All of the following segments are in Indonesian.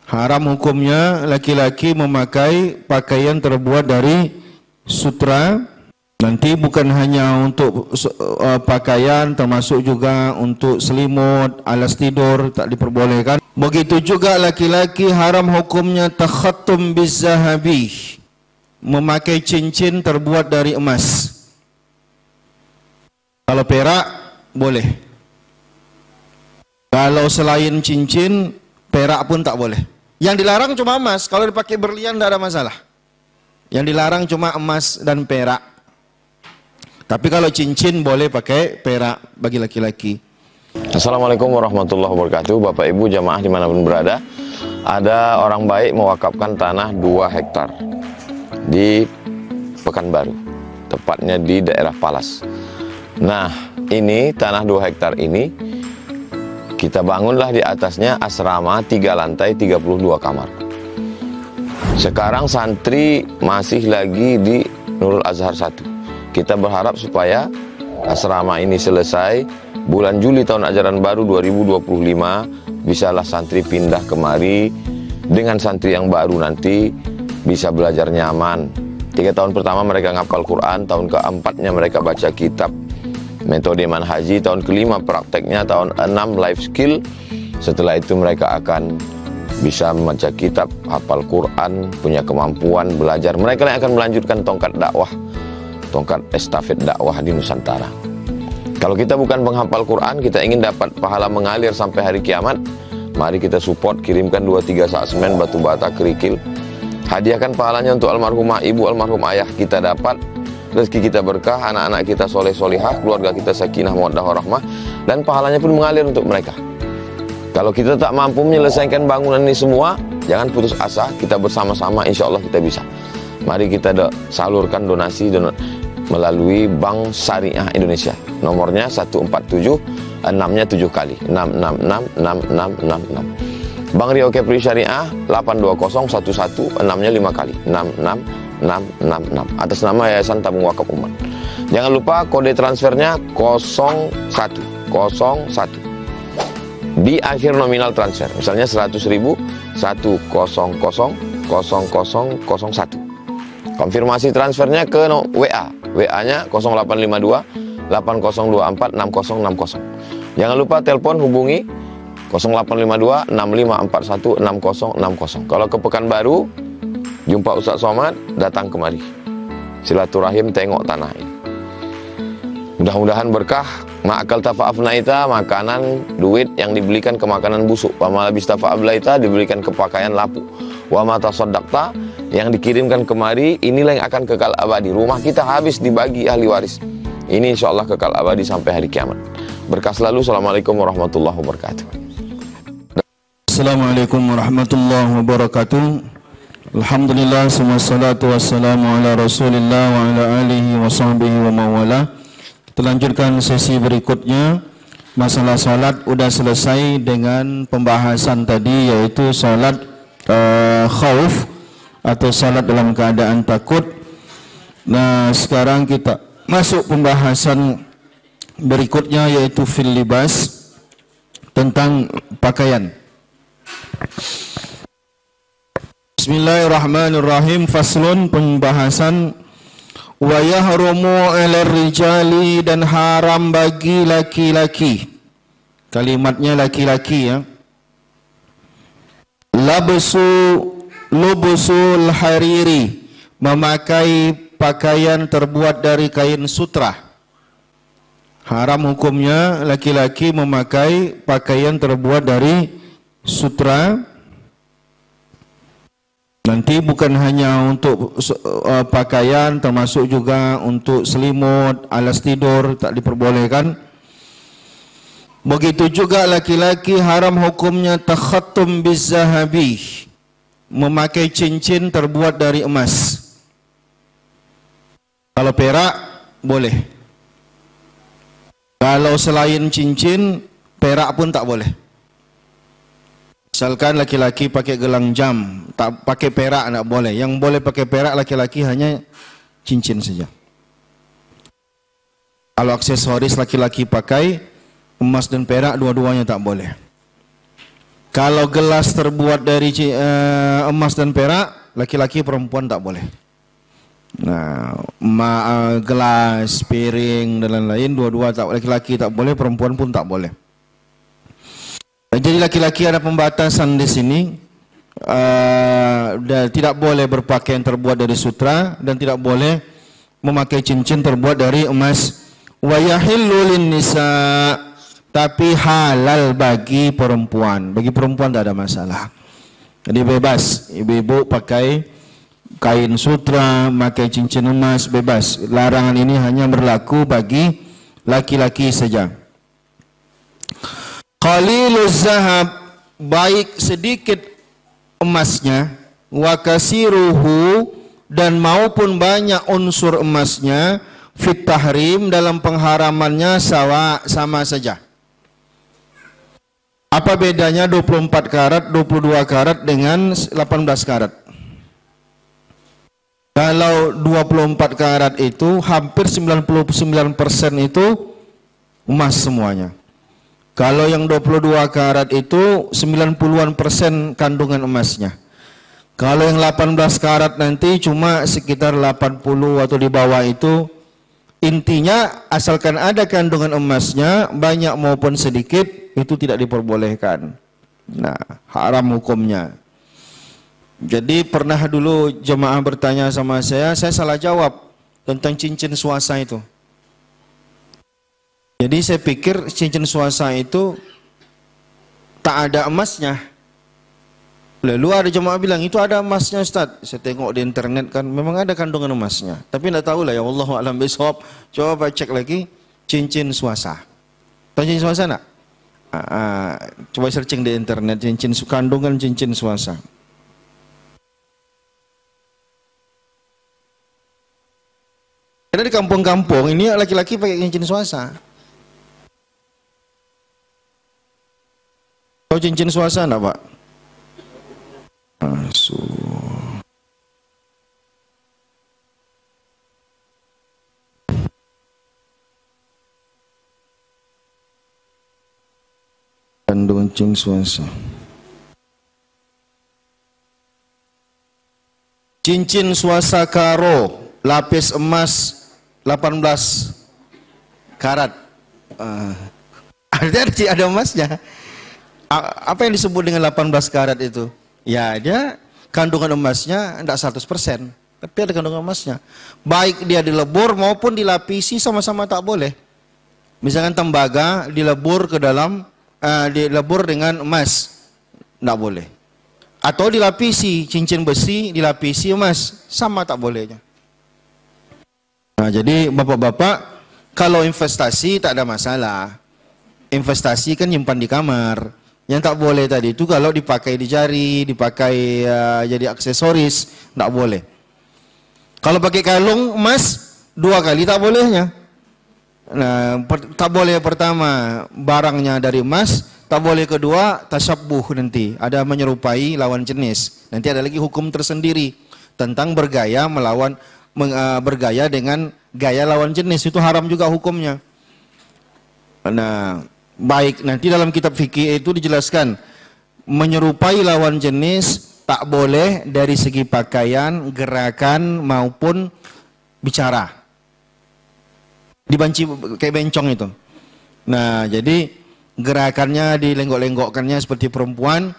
Haram hukumnya laki-laki memakai pakaian terbuat dari sutra. Nanti bukan hanya untuk pakaian, termasuk juga untuk selimut, alas tidur tak diperbolehkan. Begitu juga laki-laki haram hukumnya takhattum bizahabi, memakai cincin terbuat dari emas. Kalau perak boleh. Kalau selain cincin, perak pun tak boleh. Yang dilarang cuma emas. Kalau dipakai berlian tidak ada masalah. Yang dilarang cuma emas dan perak. Tapi kalau cincin boleh pakai perak bagi laki-laki. Assalamualaikum warahmatullahi wabarakatuh. Bapak Ibu jamaah dimanapun berada, ada orang baik mewakafkan tanah 2 hektar di Pekanbaru, tepatnya di daerah Palas. Nah, ini tanah 2 hektar ini kita bangunlah di atasnya asrama 3 lantai 32 kamar. Sekarang santri masih lagi di Nurul Azhar 1. Kita berharap supaya asrama ini selesai bulan Juli tahun ajaran baru 2025, bisalah santri pindah kemari. Dengan santri yang baru nanti bisa belajar nyaman. 3 tahun pertama mereka ngapal Quran, tahun keempatnya mereka baca kitab metode manhaji, tahun kelima prakteknya, tahun 6 life skill. Setelah itu mereka akan bisa membaca kitab, hafal Quran, punya kemampuan belajar. Mereka yang akan melanjutkan tongkat dakwah, tongkat estafet dakwah di Nusantara. Kalau kita bukan penghafal Quran, kita ingin dapat pahala mengalir sampai hari kiamat, mari kita support, kirimkan 2-3 sak semen, batu bata, kerikil. Hadiahkan pahalanya untuk almarhumah ibu, almarhum ayah kita dapat. Rezeki kita berkah, anak-anak kita soleh solihah, keluarga kita sakinah mawaddah warahmah, dan pahalanya pun mengalir untuk mereka. Kalau kita tak mampu menyelesaikan bangunan ini semua, jangan putus asa, kita bersama-sama insya Allah kita bisa. Mari kita salurkan donasi melalui Bank Syariah Indonesia. Nomornya 147, 6-nya 7 kali. 6666666. Bank Riau Kepri Syariah 82011, 6-nya 5 kali. 66666. Atas nama Yayasan Tabung Wakaf Umat. Jangan lupa kode transfernya 0101. Di akhir nominal transfer. Misalnya 100.000 1000001. Konfirmasi transfernya ke WA. WA-nya 0852 8024 6060. Jangan lupa telepon hubungi 0852 6541 6060. Kalau ke Pekanbaru, jumpa Ustaz Somad, datang kemari. Silaturahim tengok tanah ini. Mudah-mudahan berkah. Ma'akal tafa'afnaita, makanan, duit yang dibelikan ke makanan busuk. Wa malabis tafa'ablaita, dibelikan ke pakaian lapuk. Wa mata soddakta, yang dikirimkan kemari, inilah yang akan kekal abadi. Rumah kita habis dibagi ahli waris. Ini insya Allah kekal abadi sampai hari kiamat. Berkah selalu. Assalamualaikum warahmatullahi wabarakatuh. Assalamualaikum warahmatullahi wabarakatuh. Alhamdulillah, semua salatu wassalamu ala rasulillah wa ala alihi wa sahbihi wa mawala. Kita lanjutkan sesi berikutnya. Masalah salat sudah selesai dengan pembahasan tadi, yaitu salat khauf atau salat dalam keadaan takut. Nah, sekarang kita masuk pembahasan berikutnya, yaitu fil libas, tentang pakaian. Bismillahirrahmanirrahim. Faslun, pembahasan. Wa yahrumu 'alal rijali, dan haram bagi laki-laki. Kalimatnya laki-laki ya. Lubusul hariri, memakai pakaian terbuat dari kain sutra. Haram hukumnya laki-laki memakai pakaian terbuat dari sutra. Nanti bukan hanya untuk pakaian, termasuk juga untuk selimut, alas tidur tak diperbolehkan. Begitu juga laki-laki haram hukumnya takhattum bizahabi, memakai cincin terbuat dari emas. Kalau perak boleh. Kalau selain cincin, perak pun tak boleh. Misalkan laki-laki pakai gelang jam, tak pakai perak tak boleh. Yang boleh pakai perak laki-laki hanya cincin saja. Kalau aksesoris laki-laki pakai emas dan perak, dua-duanya tak boleh. Kalau gelas terbuat dari emas dan perak, laki-laki perempuan tak boleh. Nah, gelas, piring dan lain-lain dua-dua tak, laki-laki tak boleh, perempuan pun tak boleh. Jadi laki-laki ada pembatasan di sini, dan tidak boleh berpakaian terbuat dari sutra dan tidak boleh memakai cincin terbuat dari emas. Wa yahillu lin-nisa, tapi halal bagi perempuan. Bagi perempuan tak ada masalah. Jadi bebas, ibu-ibu pakai kain sutra, pakai cincin emas, bebas. Larangan ini hanya berlaku bagi laki-laki saja. Qaliluz zahab, baik sedikit emasnya, wa kasiruhu, dan maupun banyak unsur emasnya, fit tahrim, dalam pengharamannya sama saja. Apa bedanya 24 karat, 22 karat dengan 18 karat? Kalau 24 karat itu hampir 99% itu emas semuanya. Kalau yang 22 karat itu 90-an% kandungan emasnya. Kalau yang 18 karat nanti cuma sekitar 80 atau di bawah itu. Intinya asalkan ada kandungan emasnya banyak maupun sedikit, itu tidak diperbolehkan. Nah, haram hukumnya. Jadi pernah dulu jemaah bertanya sama saya salah jawab tentang cincin swasta itu. Jadi saya pikir cincin swasta itu tak ada emasnya. Lalu ada jemaah bilang itu ada emasnya Ustaz. Saya tengok di internet kan memang ada kandungan emasnya. Tapi tidak tahu lah ya, wallahu a'lam bishawab. Coba cek lagi cincin swasta. Tahu cincin swasta nak? Coba searching di internet kandungan cincin swasta. Karena di kampung-kampung ini laki-laki pakai cincin swasta. Tahu cincin swasta enggak, Pak? Kandungan cincin swasta. Cincin swasta karo, lapis emas 18 karat. Ada emasnya. Apa yang disebut dengan 18 karat itu? Ya, dia kandungan emasnya tidak 100%, tapi ada kandungan emasnya. Baik dia dilebur maupun dilapisi sama-sama tak boleh. Misalkan tembaga dilebur ke dalam, dilebur dengan emas, tidak boleh. Atau dilapisi cincin besi, dilapisi emas, sama tak bolehnya. Nah, jadi bapak-bapak, kalau investasi tak ada masalah. Investasi kan nyimpan di kamar. Yang tak boleh tadi itu kalau dipakai di jari, dipakai jadi aksesoris, tak boleh. Kalau pakai kalung emas 2 kali tak bolehnya. Nah, tak boleh pertama barangnya dari emas, tak boleh kedua tasyabbuh, nanti ada menyerupai lawan jenis. Nanti ada lagi hukum tersendiri tentang bergaya bergaya dengan gaya lawan jenis, itu haram juga hukumnya. Nah, baik nanti dalam kitab fikih itu dijelaskan menyerupai lawan jenis tak boleh dari segi pakaian, gerakan maupun bicara. Dibanci kayak bencong itu. Nah, jadi gerakannya dilenggok-lenggokkannya seperti perempuan,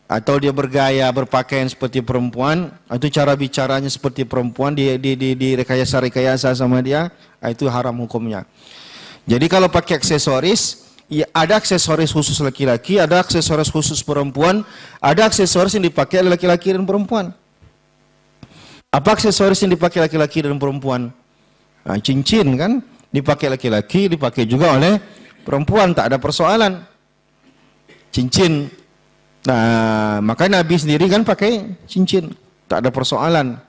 atau dia bergaya berpakaian seperti perempuan, itu cara bicaranya seperti perempuan, di rekayasa sama dia, itu haram hukumnya. Jadi kalau pakai aksesoris, ya ada aksesoris khusus laki-laki, ada aksesoris khusus perempuan, ada aksesoris yang dipakai oleh laki-laki dan perempuan. Apa aksesoris yang dipakai laki-laki dan perempuan? Nah, cincin kan dipakai laki-laki, dipakai juga oleh perempuan, tak ada persoalan. Cincin. Nah, maka Nabi sendiri kan pakai cincin, tak ada persoalan.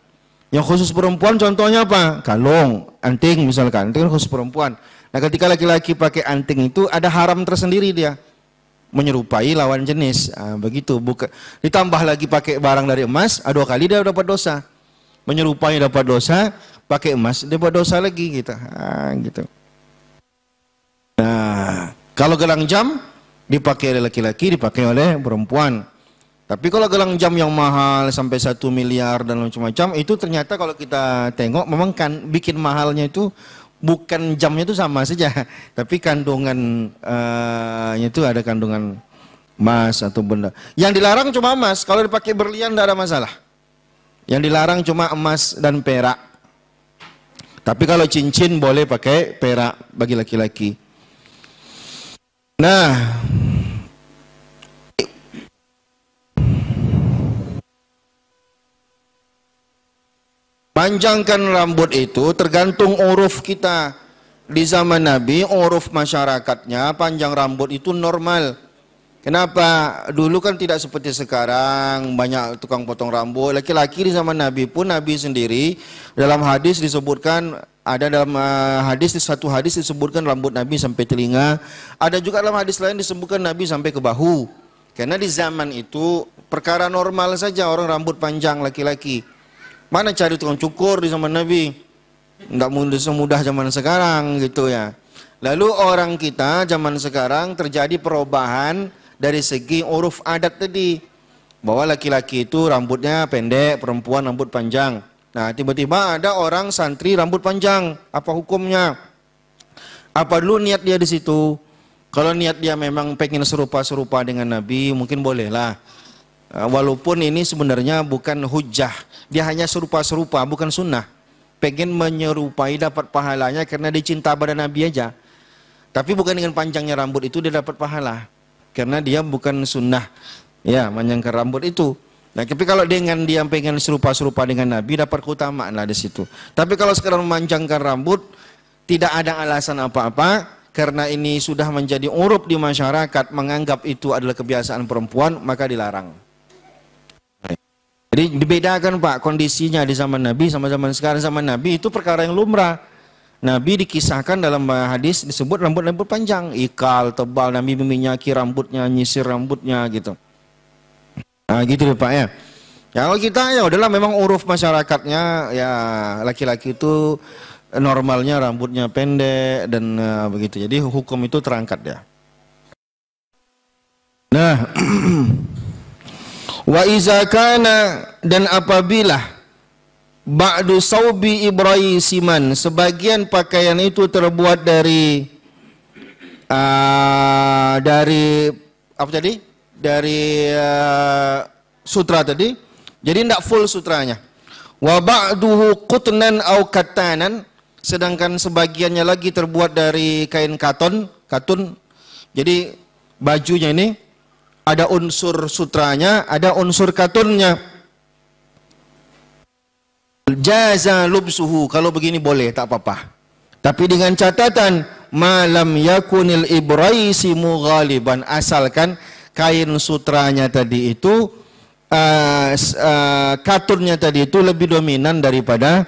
Yang khusus perempuan contohnya apa? Kalung, anting misalkan, itu kan khusus perempuan. Nah, ketika laki-laki pakai anting itu ada haram tersendiri dia, menyerupai lawan jenis. Begitu. Ditambah lagi pakai barang dari emas, 2 kali dia dapat dosa. Menyerupai dapat dosa, pakai emas dapat dosa lagi gitu. Gitu. Nah, kalau gelang jam Dipakai oleh laki-laki, dipakai oleh perempuan. Tapi kalau gelang jam yang mahal sampai 1 miliar dan macam-macam, itu ternyata kalau kita tengok memang kan bikin mahalnya itu bukan jamnya itu sama saja, tapi kandungan itu ada kandungan emas atau benda. Yang dilarang cuma emas, kalau dipakai berlian tidak ada masalah. Yang dilarang cuma emas dan perak. Tapi kalau cincin boleh pakai perak bagi laki-laki. Nah, panjangkan rambut itu tergantung uruf kita. Di zaman Nabi, uruf masyarakatnya panjang rambut itu normal. Kenapa? Dulu kan tidak seperti sekarang, banyak tukang potong rambut. Laki-laki di zaman Nabi pun, Nabi sendiri dalam hadis disebutkan, ada dalam satu hadis disebutkan rambut Nabi sampai telinga. Ada juga dalam hadis lain disebutkan Nabi sampai ke bahu. Karena di zaman itu perkara normal saja orang rambut panjang laki-laki. Mana cari tukang cukur di zaman Nabi? Tidak semudah zaman sekarang gitu ya. Lalu orang kita zaman sekarang terjadi perubahan dari segi uruf adat tadi. Bahwa laki-laki itu rambutnya pendek, perempuan rambut panjang. Nah tiba-tiba ada orang santri rambut panjang. Apa hukumnya? Apa dulu niat dia di situ? Kalau niat dia memang pengen serupa-serupa dengan Nabi, mungkin bolehlah. Walaupun ini sebenarnya bukan hujah. Dia hanya serupa-serupa, bukan sunnah. Pengen menyerupai dapat pahalanya karena dia cinta pada Nabi aja. Tapi bukan dengan panjangnya rambut itu dia dapat pahala. Karena dia bukan sunnah. Ya, menyangkar rambut itu. Nah, tapi kalau dengan dia pengen serupa-serupa dengan Nabi, dapat keutamaan lah di situ. Tapi kalau sekedar memanjangkan rambut, tidak ada alasan apa-apa. Karena ini sudah menjadi uruf di masyarakat, menganggap itu adalah kebiasaan perempuan, maka dilarang. Jadi dibedakan Pak kondisinya di zaman Nabi sama zaman sekarang. Zaman Nabi itu perkara yang lumrah. Nabi dikisahkan dalam hadis disebut rambut-rambut panjang, ikal, tebal, Nabi meminyaki rambutnya, nyisir rambutnya gitu. Nah gitu deh Pak ya. Ya kalau kita ya udahlah memang uruf masyarakatnya ya laki-laki itu normalnya rambutnya pendek dan begitu. Jadi hukum itu terangkat ya. Nah, wa iza kana dan apabila ba'du saubi ibraisiman sebagian pakaian itu terbuat dari apa tadi? Dari sutra tadi. Jadi tidak full sutranya. Wa ba'duhu qutnan au katanan sedangkan sebagiannya lagi terbuat dari kain katun. Jadi bajunya ini ada unsur sutranya, ada unsur katunnya. Jaza lubsuhu, kalau begini boleh, tak apa-apa. Tapi dengan catatan malam yakunil ibraisi mughaliban, asalkan kain sutranya tadi itu katunnya tadi itu lebih dominan daripada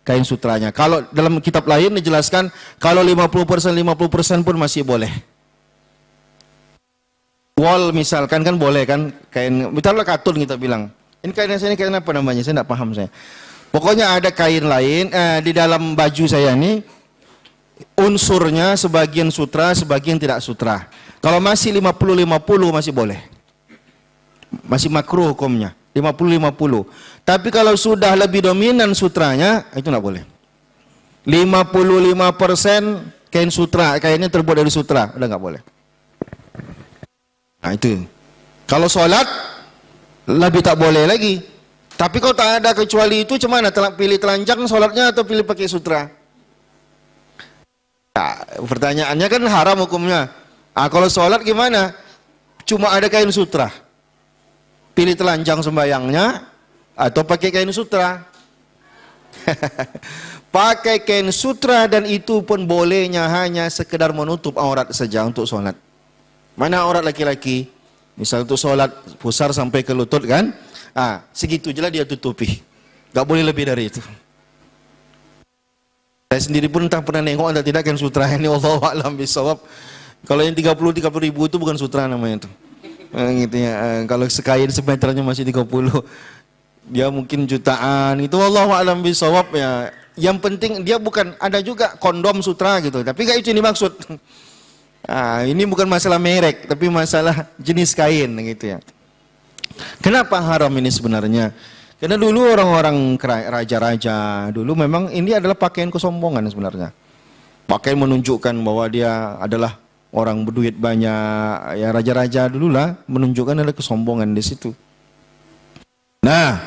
kain sutranya. Kalau dalam kitab lain dijelaskan kalau 50% pun masih boleh. Wall misalkan kan boleh kan, kain misalnya katun kita bilang. Ini kain saya ini kain apa namanya? Saya tidak paham saya. Pokoknya ada kain lain di dalam baju saya ini unsurnya sebagian sutra, sebagian tidak sutra. Kalau masih 50-50 masih boleh. Masih makruh hukumnya. 50-50. Tapi kalau sudah lebih dominan sutranya, itu tidak boleh. 55% kain sutra, kainnya terbuat dari sutra, udah nggak boleh. Nah itu. Kalau sholat lebih tak boleh lagi. Tapi kalau tak ada kecuali itu, cuma pilih telanjang sholatnya atau pilih pakai sutra? Nah, pertanyaannya kan haram hukumnya. Nah, kalau sholat gimana? Cuma ada kain sutra. Pilih telanjang sembayangnya atau pakai kain sutra? Pakai kain sutra dan itu pun bolehnya hanya sekedar menutup aurat saja untuk sholat. Mana aurat laki-laki? Misal untuk sholat pusar sampai ke lutut kan? Segitu jelas dia tutupi. Gak boleh lebih dari itu. Saya sendiri pun entah pernah nengok atau tidak kain sutra ini, wallahu a'lam bishawab. Kalau yang 30 ribu itu bukan sutra namanya itu. Gitu ya. Kalau sekain semeternya masih 30, dia mungkin jutaan. Itu wallahu a'lam bishawab ya. Yang penting dia bukan, ada juga kondom sutra gitu. Tapi gak itu yang dimaksud. Ini bukan masalah merek, tapi masalah jenis kain gitu ya. Kenapa haram ini sebenarnya? Karena dulu orang-orang raja-raja dulu memang ini adalah pakaian kesombongan sebenarnya. Pakaian menunjukkan bahwa dia adalah orang berduit banyak. Ya raja-raja dulu lah menunjukkan adalah kesombongan di situ. Nah,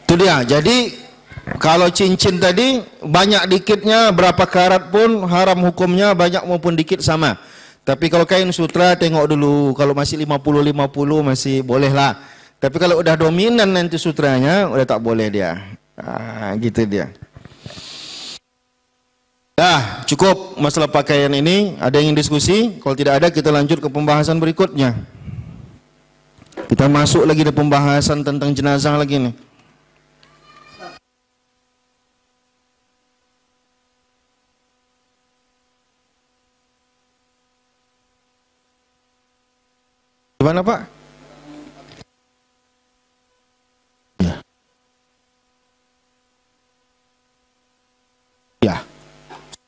itu dia. Jadi kalau cincin tadi banyak dikitnya berapa karat pun haram hukumnya, banyak maupun dikit sama. Tapi kalau kain sutra tengok dulu, kalau masih 50-50 masih boleh lah. Tapi kalau udah dominan nanti sutranya udah tak boleh dia. Gitu dia. Dah, cukup masalah pakaian ini. Ada yang ingin diskusi? Kalau tidak ada kita lanjut ke pembahasan berikutnya. Kita masuk lagi di pembahasan tentang jenazah lagi nih. Gimana Pak? Ya.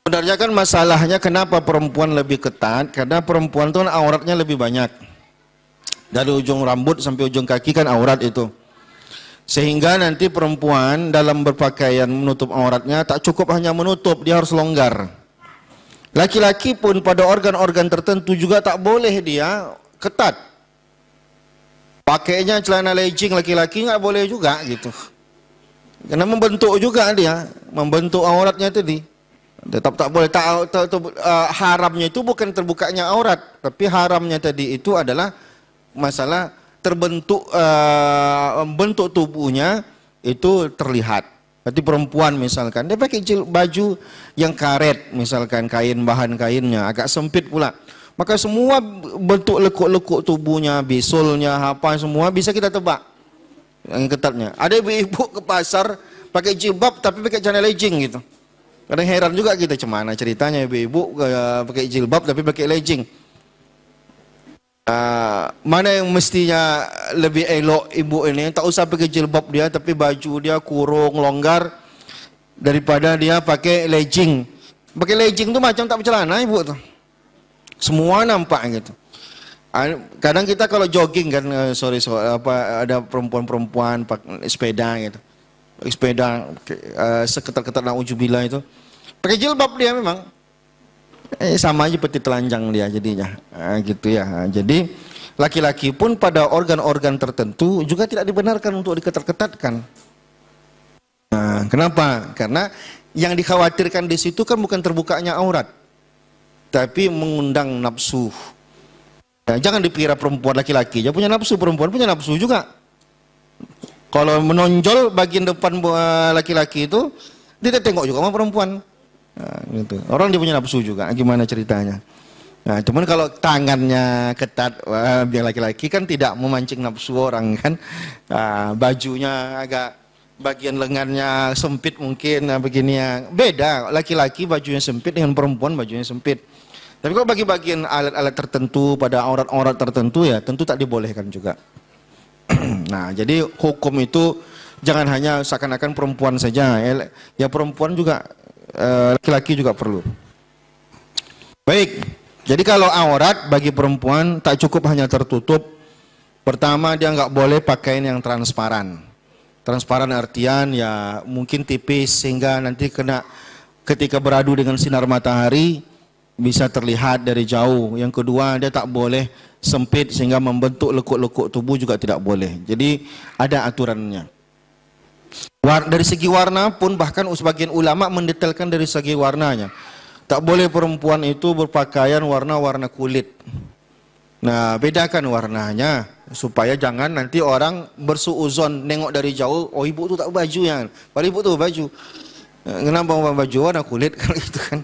Sebenarnya kan masalahnya kenapa perempuan lebih ketat? Karena perempuan itu auratnya lebih banyak. Dari ujung rambut sampai ujung kaki kan aurat itu. Sehingga nanti perempuan dalam berpakaian menutup auratnya tak cukup hanya menutup, dia harus longgar. Laki-laki pun pada organ-organ tertentu juga tak boleh dia ketat. Pakainya celana legging laki-laki nggak boleh juga gitu. Karena membentuk juga dia, membentuk auratnya tadi. Tetap tak boleh. Haramnya itu bukan terbukanya aurat, tapi haramnya tadi itu adalah masalah terbentuk bentuk tubuhnya itu terlihat. Berarti perempuan misalkan dia pakai baju yang karet, misalkan kain, bahan kainnya agak sempit pula, maka semua bentuk lekuk-lekuk tubuhnya, bisulnya, apa semua bisa kita tebak yang ketatnya. Ada ibu-ibu ke pasar pakai jilbab tapi pakai celana legging gitu. Kadang heran juga kita, cemana ceritanya ibu-ibu pakai jilbab tapi pakai legging. Mana yang mestinya lebih elok ibu ini tak usah pakai jilbab dia tapi baju dia kurung longgar daripada dia pakai legging. Pakai legging tuh macam tak bercelana ibu tuh. Semua nampak gitu. Kadang kita kalau jogging kan, ada perempuan-perempuan pakai sepeda gitu, sepeda seketat-ketat na'udzubillah itu, pakai jilbab dia memang, sama aja peti telanjang dia jadinya, gitu ya. Jadi laki-laki pun pada organ-organ tertentu juga tidak dibenarkan untuk diketat-ketatkan. Kenapa? Karena yang dikhawatirkan di situ kan bukan terbukanya aurat, tapi mengundang nafsu. Jangan dikira perempuan laki-laki dia punya nafsu, perempuan punya nafsu juga. Kalau menonjol bagian depan laki-laki itu, dia tengok juga sama perempuan. Gitu. Orang dia punya nafsu juga. Gimana ceritanya? Nah, cuman kalau tangannya ketat, biar laki-laki kan tidak memancing nafsu orang kan. Bajunya agak bagian lengannya sempit mungkin, begini ya. Beda, laki-laki bajunya sempit dengan perempuan bajunya sempit. Tapi kalau bagi bagian alat-alat tertentu pada aurat-aurat tertentu ya tentu tak dibolehkan juga. Nah, jadi hukum itu jangan hanya seakan-akan perempuan saja, ya perempuan juga, laki-laki juga perlu. Baik, jadi kalau aurat bagi perempuan tak cukup hanya tertutup. Pertama dia nggak boleh pakaian yang transparan. Transparan artian ya mungkin tipis sehingga nanti ketika beradu dengan sinar matahari bisa terlihat dari jauh. Yang kedua dia tak boleh sempit sehingga membentuk lekuk-lekuk tubuh juga tidak boleh. Jadi ada aturannya. Dari segi warna pun bahkan sebagian ulama mendetailkan dari segi warnanya. Tak boleh perempuan itu berpakaian warna-warna kulit. Nah, bedakan warnanya supaya jangan nanti orang bersuuzon nengok dari jauh, oh ibu tu tak baju ya. Padahal ibu tu baju. Kenapa baju warna kulit kan itu kan?